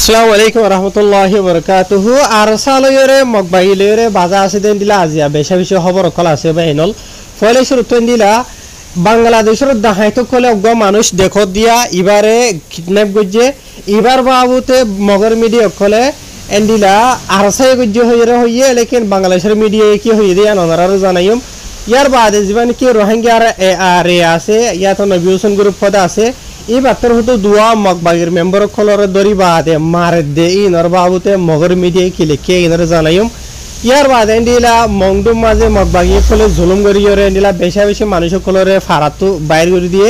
আসসালামু আলাইকুম রহমতুল্লাহি বরকাতুহু আর সালয়রে মগবাইলেরে বাজা আছে দেন দিলা আজিয়া বেশা বেশি খবর কল আছে বাইনল ফলে শুরুতে দিলা বাংলাদেশের দাহাইতো কলে অজ্ঞ মানুষ দেখত দিয়া ইবারে কিডন্যাপ গজ্জে ইবার বাবুতে মগর মিডিয়া কলে এন্ডিলা আরসাই গজ্জে হইয়ে লেকিন বাংলাদেশের মিডিয়া কি হইয়ে দিয়া ননারার জানাইম ইয়ার বাদে জীবন কি রোহিঙ্গার আরে আছে ইয়া তো নবী হোসেন গ্রুপ পদে আছে এই বাত্তর হতো দুয়া মগবাগের মেম্বার কলরে দরি বাদে মারে দে ইনর বাবুতে মগর মিডিয়া কি লিখে ইনর জানাইম ইয়ার বাদে এন্ডিলা মংডুম মাঝে মগবাগি কলে জুলুম করিয়রে এন্ডিলা বেশা বেশি মানুষ কলরে ফারাতু বাইর করে দিয়ে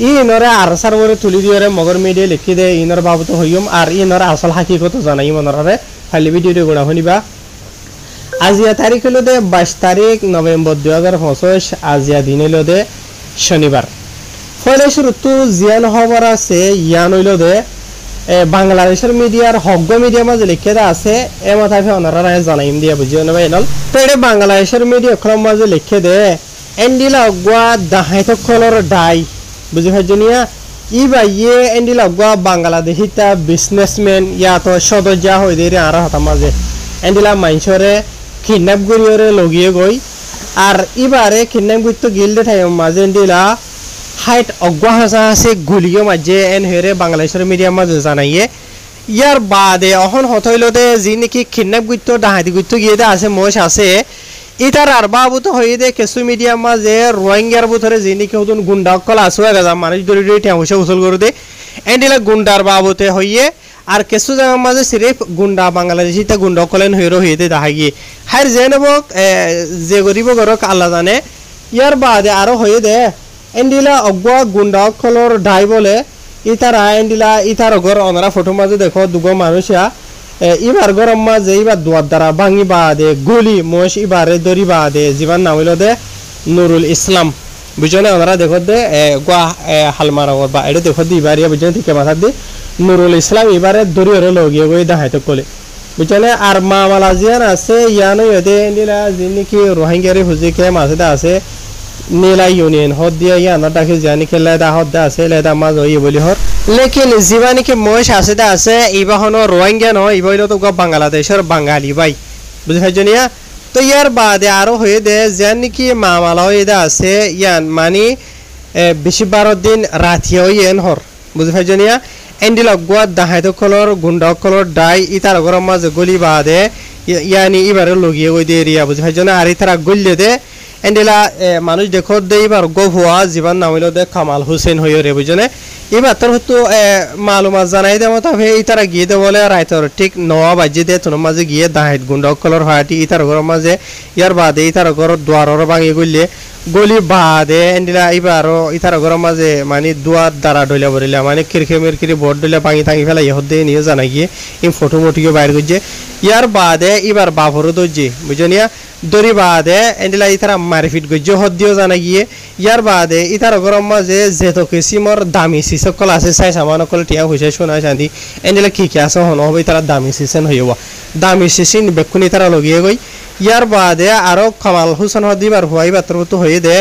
ইনরে আরসার করে তুলি দিয়রে মগর মিডিয়া লিখি দে ইনর বাবুতে হইম আর ইনর আসল হাকিকত জানাইম অনরে খালি ভিডিওটি গোড়া শুনিবা আজিয়া তারিখ হলো দে 22 তারিখ নভেম্বর 2025 আজিয়া দিন হলো দে শনিবার ফলে শুরুতু জিয়ান খবর আছে ইয়ান হইল দে বাংলাদেশের মিডিয়ার হগ্গ মিডিয়া মাঝে লিখে দে আছে এ মাথায় ওনারা জানাইম দিয়া বুঝিও না ভাইনল তো এটা বাংলাদেশের মিডিয়া খরম মাঝে লিখে দে এন্ডিলা অগুয়া দাহাইতো কলর ডাই বুঝি ভাইজনিয়া ই ভাইয়ে এন্ডিলা অগুয়া বাংলাদেশিতা বিজনেসম্যান ইয়া তো সদস্য হই দে আর হাতা মাঝে এন্ডিলা মাইনসরে কিডন্যাপ করিয়রে লগিয়ে গই আর ইবারে কিডন্যাপ করতে গিলদে ঠাই মাঝে এন্ডিলা হাইট অজ্ঞা হাসা আছে গুলিও মাঝে এন হেরে বাংলাদেশের মিডিয়া মাঝে জানাইয়ে ইয়ার বাদে অহন হতইল দে যি নাকি কিডন্যাপ করতে ডাহাতি করতে গিয়ে দে আছে মোষ আছে ইতার আর বাবুতো হয়ে দে কেসু মিডিয়া মাঝে রোহিঙ্গার বুথরে যি নাকি হতুন গুন্ডা কল আসো গেজা মানুষ দড়ি দড়ি ঠেউসে উসল করে দে এন্ডিলা গুন্ডার বাবুতে হইয়ে আর কেসু জায়গার মাঝে সিরিফ গুন্ডা বাংলাদেশিতে গুন্ডা কলেন হয়ে দে দেখা গিয়ে হার যে নেবক যে গরিব গরক আল্লাহ জানে ইয়ার বাদে আরো হয়ে দে এন্ডিলা অজ্ঞা গুন্ডা কলর ডাই বলে ইতারা এন্ডিলা ইতার ঘর ওনারা ফটো মাঝে দেখো দুগো মানুষা ইবার গরম মাঝে ইবার দুয়ার দ্বারা ভাঙি বাদে গুলি মোষ ইবারে দড়ি বাদে জীবন নাম হইল দে নুরুল ইসলাম বুঝনে ওনারা দেখো দে গোয়া হালমারা বা এটা দেখো দি ইবারিয়া বুঝনে ঠিক মাথা দি নুরুল ইসলাম এবারে দড়ি ওরে লগিয়ে গই দেখাইতো কলে বুঝলে আর মামালা জিয়ান আছে ইয়ানো ইদে এন্ডিলা যিনি কি রোহিঙ্গারি হুজিকে মাঝে আছে নীলা ইউনিয়ন হদ দিয়া ইয়ানো ডাকে জানি খেলা দা হদ আছে লেদা মাঝ হই বলি হর লেকিন জীবানি কি মহেশ আছে দা আছে ইবাহনো রোহিঙ্গা ন ইবাইলো তো বাংলাদেশের বাঙালি ভাই বুঝি ভাইজনিয়া তো ইয়ার বাদে আরো হয়ে দে জানি কি মামালা হইদা আছে ইয়ান মানে 20-12 দিন রাতিয়া হইয়েন হর বুঝি ভাইজনিয়া এন্ডিলা গোয়া দাহাইতো কলর গুন্ডা কলর ডাই ইতার গরম মাঝে গলি বাদে ইয়ানি ইবারে লগিয়ে ওই দে এরিয়া বুঝি ভাইজনা আর ইতারা গল্লে দে এন্ডিলা মানুষ দেখো দে এবার গভুয়া জীবন নাম হইল দে কামাল হোসেন হইও রে বুঝনে এবার তোর হতো মালুমাত জানাই দে মতো ইতারা গিয়ে দে বলে রাইতর ঠিক 9 বাজে দে তোর মাঝে গিয়ে দাহাইত গুন্ডা কলর হাটি ইতার গরম মাঝে ইয়ার বাদে ইতার ঘর দুয়ারর ভাঙি গলিয়ে গলি বাদে এন্ডিলা এবারও ইতার গরম মাঝে মানে দুয়ার দ্বারা ডইলা বলিলা মানে কিরকিরি বোর্ড ডইলা ভাঙি থাকি ফেলা ইহত দিয়ে নিয়ে জানা গিয়ে ইন ফটো মটিকে বাইর করছে ইয়ার বাদে এবার বাফরও দরজি বুঝনিয়া দড়ি বাদে এন্ডিলা ইতারা মারফিট গজ্জে হদ দিও জানা গিয়ে ইয়ার বাদে ইতার গরম মাঝে যেহেতু কিসিমর দামি সিসকল আছে চাই সামান কল টিয়া হয়েছে শোনা শান্তি এন্ডিলা কি আছে হন হবে তারা দামি সিসেন হইব দামি সিসিন বেক্ষুনি তারা লগিয়ে গই ইয়ার বাদে আরো কামাল হোসেন হদিবার হুয়াই বাতর তো হয়ে দে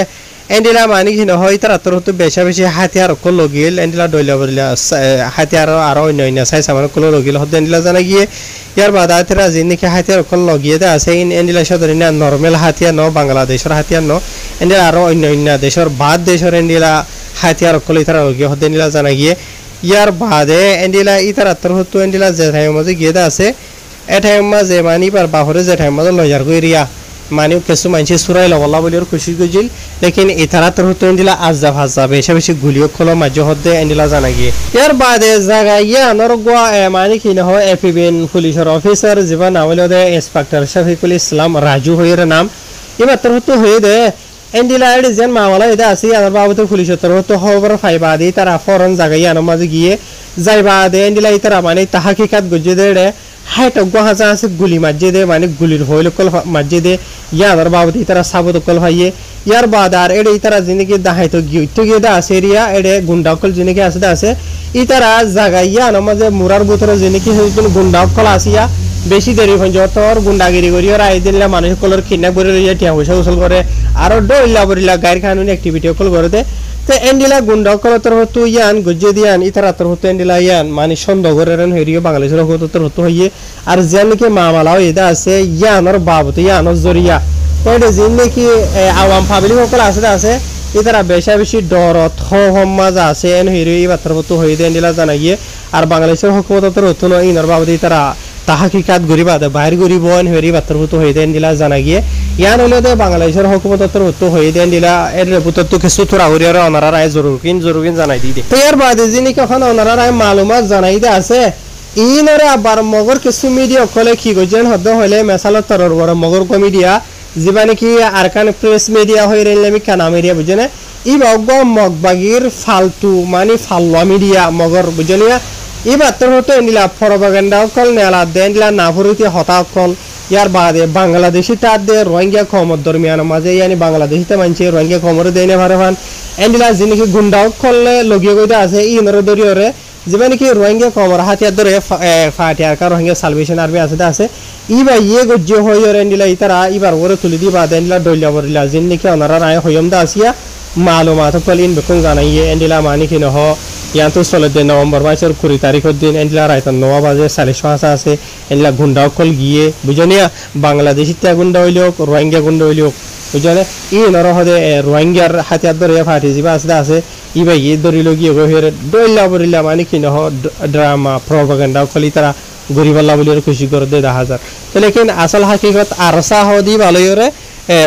এন্ডিলা মানে কি নহয় তার তোর তো বেশা বেশি হাতিয়ার কল লগিল এন্ডিলা ডইলা বলিলা হাতিয়ার আরো অন্য চাই সামান কল লগিল হদ এন্ডিলা জানা গিয়ে ইয়ার বাদে তারা যিনিকে হাতিয়ার কল লগিয়ে দে আছে এন্ডিলা সদরি না নরমাল হাতিয়ার ন বাংলাদেশের হাতিয়ার ন এন্ডিলা আরো অন্য দেশের বাদ দেশের এন্ডিলা হাতিয়ার কল তারা লগিয়ে হদ এন্ডিলা জানা গিয়ে ইয়ার বাদে এন্ডিলা ইতারা তোর হতো এন্ডিলা যে ঠাই মাঝে গিয়ে দে আছে এঠাই মাঝে মানে এবার বাহরে যে ঠাই মাঝে লজার কইরিয়া মানে কিছু মানুষ চুরাই লবলা বলি খুশি গেছিল লেকিন এতারা তোর হতো এন্ডিলা আজা ভাজা বেশি বেশি গুলিও খোলো মাঝে হদে এন্ডিলা জানা গিয়ে ইয়ার বাদে জায়গা ইয়া নর গোয়া মানে কি না হয় এপিবিএন পুলিশের অফিসার জীবন আমলে দে ইন্সপেক্টর শফিকুল ইসলাম রাজু হইয়ের নাম এবার তোর হতো হয়ে দে এন্ডিলা এর যেন মামলা এটা আছে আর বাবুতে পুলিশের তোর হতো খবর ফাইবা দি তারা ফরন জায়গা ইয়ানো মাঝে গিয়ে যাইবা দে এন্ডিলা ইতারা মানে তাহাকিকাত গজ্জে দে হাইট গহাজা আছে গুলি মাঝে দে মানে গুলির হইল কল মাঝে দে ইয়ার বাবদ ইতারা সাবত কল ভাইয়ে ইয়ার বাদ আর এডে ইতারা জিনিকে দাহাইতো গিয়ে দা আছে এরিয়া এডে গুন্ডা কল জিনিকে আছে ইতারা জায়গা ইয়া নমাজে মুরার বুতরে জিনিকে হইতুন গুন্ডা কল আসিয়া বেশি দেরি হন যতর গুন্ডাগিরি করি আর আই দিলে মানুষ কলর কিডন্যাপ করে লইয়া টিয়া পয়সা উসল করে আর ডইলা বরিলা গায়ের কানুনি অ্যাক্টিভিটি কল করে দে তে এন্ডিলা গুন্ডাকলতর হতো ইয়ান গজ্জে দিয়ান ইতারাতর হতো এন্ডিলা ইয়ান মানে সন্দেহরেন হইরিও বাংলাদেশের হকতর হতো হইয়ে আর যেন নাকি মামালাও এদা আছে ইয়ানর বাবত ইয়ানর জরিয়া কয়টা জিন নাকি আওয়াম পাবলিক সকল আছে ইতারা বেশা বেশি ডরত মাজা আছে এন হইরিও এই বাত্রার হতো হই দে এন্ডিলা জানাইয়ে আর বাংলাদেশের হকমতর হতো না ইনর বাবত ইতারা তাহাকিকাত গরিবা দে বাইর গরিব এন হইরি বাত্রার হতো হই দে এন্ডিলা জানাইয়ে ইয়ান হইলে দে বাংলাদেশের হকমতর হতো হই দে এন্ডিলা এর রেপুতর তো কিছু তোরা হরিয়ার অনারা রায় জরুরকিন জানাই দি তো এর বাদে যিনি কখন অনারা রায় মালুমাত জানাই দে আছে ইনরে আবার মগর কিছু মিডিয়া কলে কি গজেন হদ হইলে মেসালত তরর বড় মগর কমিডিয়া যিবা নাকি আরকান প্রেস মিডিয়া হই রেলমি কানা মিডিয়া বুঝেনে ই বগ মগবাগির ফালতু মানে ফাল্লা মিডিয়া মগর বুঝনিয়া ই বাত্তর হতো এন্ডিলা প্রপাগান্ডা কল নেলা দেন্ডিলা নাফরুতি হতা কল ইয়ার বাদে বাংলাদেশি তার দে রোহিঙ্গা কমর দরমিয়ান মাঝে ইয়ানি বাংলাদেশিতে মানছে রোহিঙ্গা কমর দেনে ভারফান এন্ডিলা যিনি গুন্ডাও কললে লগিয়ে গইতে আছে ই নরে দরিয়রে যেবা নাকি রোহিঙ্গা কমর হাতিয়ার ধরে ফাটিয়ার কার রোহিঙ্গা সালভেশন আর্মি আছে ইবা ইয়ে গজ্জে হইয়র এন্ডিলা ইতারা ইবার ওরে তুলি দিবা দেন্ডিলা ডইলা বরিলা যিনি নাকি ওনারা রায় হইয়মদা আসিয়া মালুমাত কলিন বেকুন জানাইয়ে এন্ডিলা মানি কি নহ ইয়ান তো 16 নভেম্বর মাসের 20 তারিখের দিন এন্ডিলা রায়তা 9 বাজে 4:30 আছে এন্ডিলা গুন্ডাও কল গিয়ে বুঝনিয়া বাংলাদেশি তে গুন্ডা হইলো রোহিঙ্গা গুন্ডা হইলো বুঝলে ই নরহদে রোহিঙ্গার হাতিয়ার ধরে ফাটি জিবা আছে ইবা ই দরিল গিয়ে গহিরে ডইলা বরিলা মানে কি নহ ড্রামা প্রপাগান্ডা কলি তারা গরিবাল্লা বলির খুশি করে দে 10,000 তো লেকিন আসল হাকিকত আরসা হদি ভালোইরে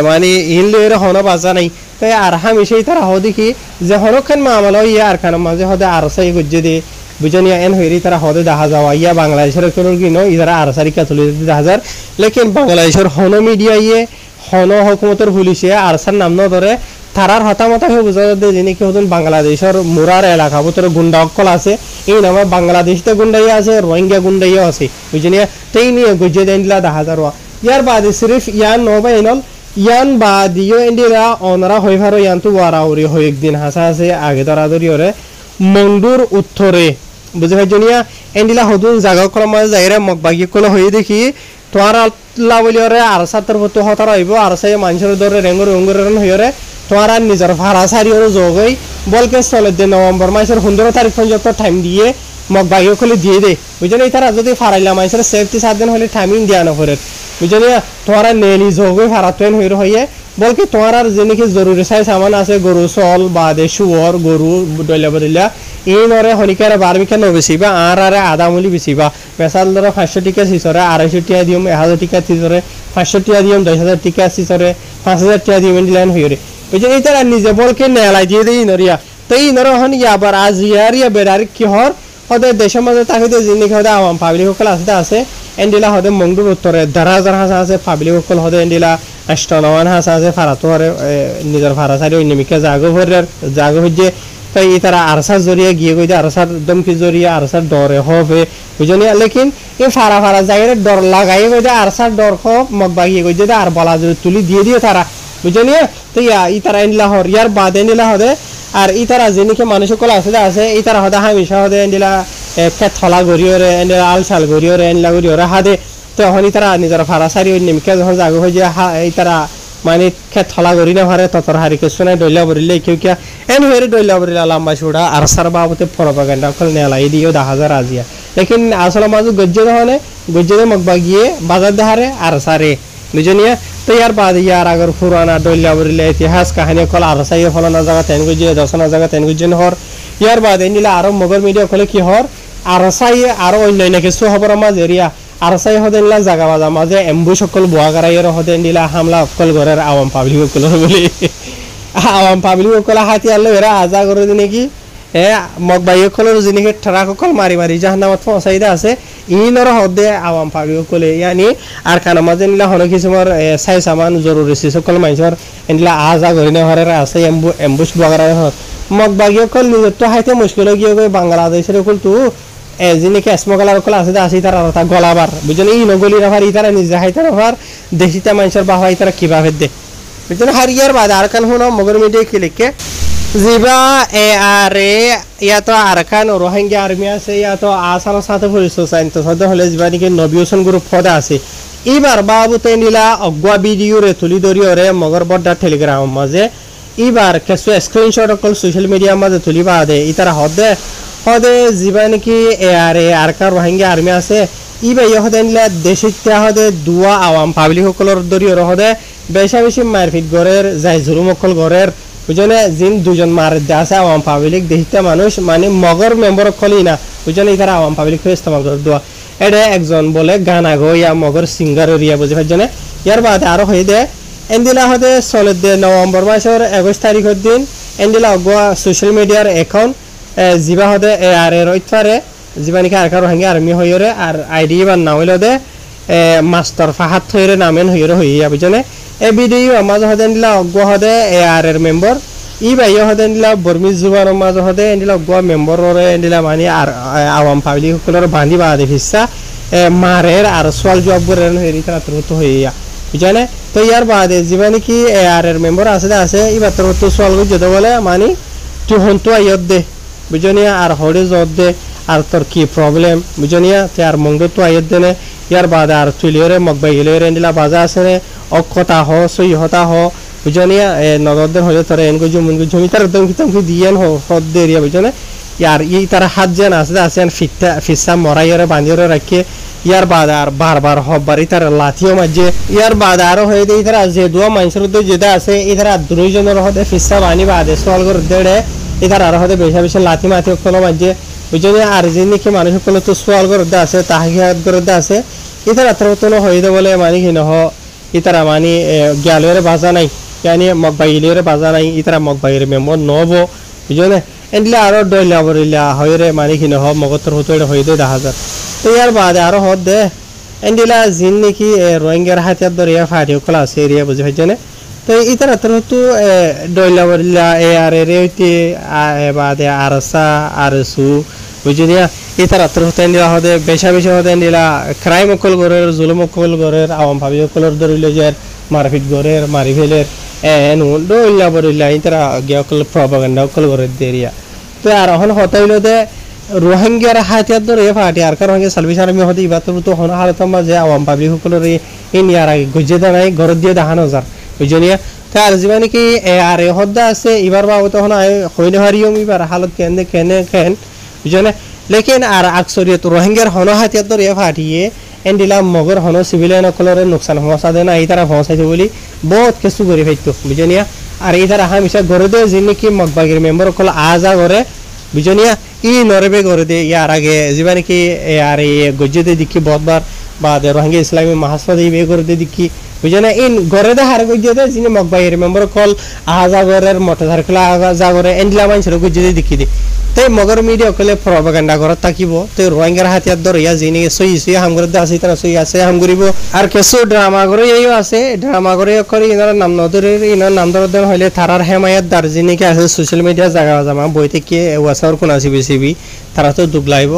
মানে ইনলেরে হন বাজা নাই তাই আর হামেশাই তারা হদি কি যে হরখান মামলা ইয়া আর খান মাঝে হদে আরসাই গজ্জে দে বুঝনিয়া এন হইরি তারা হদে 10,000 ইয়া বাংলাদেশের কোন কি ন ইদারা আরসারিকা চলে 10,000 লেকিন বাংলাদেশের হন মিডিয়া ইয়ে হন হুকুমতের পুলিশে আরসার নাম ন ধরে তারার হতামতা হয়ে বুঝা দে যিনি কি হতুন বাংলাদেশের মুরার এলাকা ভিতরে গুন্ডা অকল আছে এই নামে বাংলাদেশতে গুন্ডাই আছে রোহিঙ্গা গুন্ডাইও আছে বুঝনিয়া তাই নিয়ে গজ্জে দেনলা 10,000 ইয়ার বাদে সিরিফ ইয়ান নবাইনল ইয়ান বাদিও এন্ডিরা অনরা হই ভারো ইয়ান তো ওয়ারাউরি হই একদিন হাসা আছে আগে ধরা ধরিওরে মন্ডুর উত্তরে বুঝে ভাইজনিয়া এন্ডিলা হদুন জায়গা ক্রমে যাইরে মগবাগি কোন হই দেখি তোয়ার আল্লাহ বলিওরে আর সাতর ফটো হতার হইব আর সাই মানুষের দরে রেঙ্গর রেঙ্গরন হইরে তোয়ার নিজের ভাড়া সারিওর যোগই বলকে 16 নভেম্বর মাসের 15 তারিখ পর্যন্ত টাইম দিয়ে মগবাগি খুলে দিয়ে দে বুঝনি তারা যদি ফারাইলা মানুষের সেফটি 7 দিন হলে টাইমিং দিয়া না করে বুঝলি তোরা নেলি যোগে ফারাতেন হইয়ে বলকে তোমার আর যেনিকি জরুরি চাই সামান আছে গরু চল বাদে শুয়র গরু ডইলা বদিলা এই নরে হনিকারে বারবিকা নবেছিবা আর আদামুলি বেছিবা বেচাল ধরে 500 টাকা সিসরে 250 টাকা দিম 1000 টাকা সিসরে 500 টাকা দিম 10000 টাকা সিসরে 5000 টাকা দিম দিলেন হইরে বুঝলি তারা নিজে বলকে নেলাই দিয়ে দেই নরিয়া তাই নর হনি আবার আজ ইয়ারিয়া বেরার কি হর হদে দেশের মাঝে তাকিতে যিনি হদে আওয়াম পাবলিক সকল আছে এন্ডিলা হদে মংডুর উত্তরে 10,000 হাসা আছে পাবলিক সকল হদে এন্ডিলা 58 হাসা আছে ফারাতো হরে নিজের ফারা সারি নিমিকে জাগো হইছে তাই তারা আরসার জরিয়া গিয়ে কইতে আরসার দমকি জরিয়া আরসার ডরে হবে বুঝনি লেকিন এই ফারা জায়গায় ডর লাগাই কইতে আরসার ডর খব মগবাগি কইতে আর বলা জরি তুলি দিয়ে তারা বুঝনি তো ই তারা এন্ডিলা হর ইয়ার বাদে এন্ডিলা হদে আর ই তারা যেনিকে মানুষ সকল আছে ই তারা হদে হামিশা হদে এন্ডিলা থলা গরিয়রে এন্ডিলা আলসাল গরিয়রে এন্ডিলা গরিয়রে হাদে তখন ই তারা নিজের ফারা সারি নিমিকে যখন জাগো হয়ে যায় এই তারা মানে থলা গরি না হারে ততর হারিকে শুনে ডইলা বরিলে কেউ কে এন হয়ে ডইলা বরিলা লম্বা চূড়া আর সার বাবতে প্রপাগান্ডা কল নেলাই দিও 10,000 আজিয়া লেকিন আসলে মাজু গজ্জে মগবা গিয়ে বাজার দেহারে আর সারে বুঝনিয়া তো ইয়ার বাদ ইয়ার আগর পুরানা ডইলা বরিলে ইতিহাস কাহিনী কল আর সাইয়ে ফলানা জায়গা তেন গজ্জে দশনা জায়গা তেন গজ্জে হর ইয়ার বাদ এনিলা আরো মগর মিডিয়া কলে কি হর আর সাইয়ে আরো অন্যান্য কিছু খবর মাঝ এরিয়া আর সাই হদেনলা জায়গা বাজা মাঝে এম্বু সকল বুয়া গারাইয়ের হদেন দিলা হামলা অকল ঘরের আওয়াম পাবলিক সকল বলি আওয়াম পাবলিক সকল হাতি আলো এরা আজা করে দিনে কি মগবাই সকলের যিনিকে ঠেরা সকল মারি জাহান্নামত পৌঁছাইদা আছে ইনর হদে আওয়াম পাবলিক সকলে ইয়ানি আর খানা মাঝে নিলা হন কিছুমার চাই সামান জরুরি সকল মানুষের এনিলা আজা করে ঘরের আছে এম্বুস বুয়া গারাই মগবাগি সকল নিজের তো হাইতে মুশকিল গিয়ে বাংলাদেশের সকল তো যিনিকে স্মগলার কল আছে আসি তারা গলাবার বুঝলেন ই নগলি রাফার ইতারা নিজে হাইতে রাফার দেশিতা মানুষের বাহা ইতারা কিভাবে দে বুঝলেন হারিয়ার বাদ আর কান হুন মগর মিডিয়া কি লিখে জিবা ইয়া তো আর কান রোহিঙ্গা আর্মি আছে ইয়া তো আসামের সাথে পরিচয় চাই তো সদ্য হলে জিবা নাকি নবিউশন গ্রুপ ফদা আছে এবার বাবুতে নিলা অগুয়া ভিডিও রে তুলি ধরিও রে মগর বড্ডা টেলিগ্রাম মাঝে ইবার কিছু স্ক্রিনশট অকল সোশ্যাল মিডিয়ার মাঝে তুলিবা দে ইতারা হদে হদে যিবা নাকি আরকা রোহিঙ্গা আর্মি আছে ইবা হদে নিলা দেশিত্যা হদে দুয়া আওয়াম পাবলিক সকলের দরিয়র হদে বেশা বেশি মারপিট গড়ের যাই জুলুম অকল গড়ের বুঝনে জিন দুজন মার দে আছে আওয়াম পাবলিক দেশিত্যা মানুষ মানে মগর মেম্বার অকলই না বুঝনে ইতারা আওয়াম পাবলিক ইস্তেমাল করে দোয়া এটা একজন বলে গানা গো ইয়া মগর সিঙ্গার রিয়া বুঝে ভাইজনে ইয়ার বাদে আরো হয়ে দে এন্দিলা হদে চলে দে নভেম্বর মাসের 21 তারিখের দিন এন্দিলা গোয়া সোশ্যাল মিডিয়ার অ্যাকাউন্ট জিবা হদে আর রইতারে জিবা নাকি আরকা রোহিঙ্গা আর্মি হইরে আর আইডি বা না হইলো দে মাস্টার ফাহাদ হইরে নামেন হইরে হইয়া বুঝনে এই ভিডিও আমাজ হদে এন্দিলা গোয়া হদে আর এর মেম্বার ই ভাই হদে এন্দিলা বর্মিজ জুবান মাঝ হদে এন্দিলা গোয়া মেম্বার রে এন্দিলা মানে আর আওয়াম পাবলিক সকলের বান্ধি বাদে ফিসা মারের আর সোয়াল জবাব করে হেরি তারা তো হইয়া বুঝনে তো ইয়ার বাদে যিবা নাকি আর এর মেম্বার আছে ইবার তো সোয়াল যদি বলে মানে তুই হন্তু আইয়ত দে বুঝনিয়া আর হড়ে জত দে আর তোর কি প্রবলেম বুঝনিয়া তে আর মঙ্গ তো আইয়ত দে ইয়ার বাদে আর তুলিয়রে মগবাই গেলে এন্দিলা বাজা আছে রে অক্ষতা হ সই হতা হ বুঝনিয়া নগদের হলে তোর এনগো জমি তার দম কিতাম কি দিয়েন হদ দে রিয়া বুঝনে ইয়ার ই তার হাত যেন আছে ফিসা মরাইয়রে বাঁধিয়রে রাখে ইয়ার বাদ আর বারবার হবারই তার লাথিও মাঝে ইয়ার বাদ আরো হয়ে দেয় তারা যে দুয়া মানুষের যেটা আছে এধারা দুইজনের হতে ফিসা বানি বাদে সোয়াল করে দেড়ে এধার আর হতে বেশা বেশি লাথি মাথি কোনো মাঝে বুঝলি আর যে নাকি মানুষ কোনো তো সোয়াল করে আছে তাহাত করে আছে এধার আত্মতন হয়ে দে বলে মানে কি নহ ইতারা মানে গেলের বাজা নাই জানি মগবাইলের বাজা নাই ইতারা মগবাইয়ের মেম্বর নব বুঝলে এনলে আরো ডইলা বরিলা হইরে মানে কি নহ মগতর হতো হয়ে দে 10,000 তো ইয়ার বাদে আরো হদ দে এন্ডিলা জিন নাকি রোহিঙ্গার হাতিয়ার দরিয়া ফাটিও কলা আছে এরিয়া বুঝে ভাইজনে তো ইতারা তোর তো ডইলা বরিলা আর রেউতি বাদে আরসা আরসু বুঝিয়া ইতারা তোর হতে এন্ডিলা হদে বেশা বেশি হদে এন্ডিলা ক্রাইম অকল গরের জুলুম অকল গরের আওয়াম ভাবি অকলের দরিলে যে মারপিট গরের মারি ফেলের এনু ডইলা বরিলা ইতারা গিয়া অকল প্রপাগান্ডা অকল গরের দেরিয়া তো আর এখন হতাইলো দে রোহিঙ্গার হাতিয়ার ধরে ফাটি আর কারণ সার্ভিস আর্মি হতে ইবার তো হন হালতাম যে আওয়াম পাবলিক সকলের এই নিয়ার আগে গুজে দেয় ঘর দিয়ে দেখানো যার বুঝলিয়া তো আর যিবা নাকি আর হদ্দা আছে এবার বাবু তখন হইলে হারিয়ম এবার হালত কেন বুঝলে লেকিন আর আকসরিয়ত রোহিঙ্গার হন হাতিয়ার ধরে ফাটিয়ে এন্ডিলা মগর হন সিভিলিয়ান সকলের নোকসান পৌঁছা দেয় না এই তারা পৌঁছাইছে বলি বহুত কিছু করে ফেলতো বুঝলিয়া আর এই তারা হামিশা ঘরে দিয়ে যে নাকি মগবাগির মেম্বার সকল আজা করে বুঝনিয়া ই নরবে করে দে ইয়ার আগে যিবা নাকি আর গজ্জেতে দেখি বহুতবার বা রোহিঙ্গা ইসলামী মাহাসফাদ বে করে দে দেখি বুঝনে ইন ঘরে দে হার গজ্জেতে যিনি মগবাইয়ের মেম্বার কল আজা গরের মোটরসাইকেল আজা করে এন্ডিলা মানুষের গজ্জেতে দেখি দে তাই মগর মিডিয়া কলে প্রপাগান্ডা ঘরত থাকিব তো রোহিঙ্গার হাতিয়ার ধরিয়া যিনি সই হাম করে আছে তারা সই আছে হাম করিব আর কিছু ড্রামা করে এইও আছে ড্রামা করে করে ইনার নাম নদরে ইনার নাম দরদেন হইলে থারার হেমায়াত দার্জিলিংকে আছে সোশ্যাল মিডিয়া জায়গা জামা বই থেকে ওয়াসার কোন আছে বেশি তারা তো দুবলাইব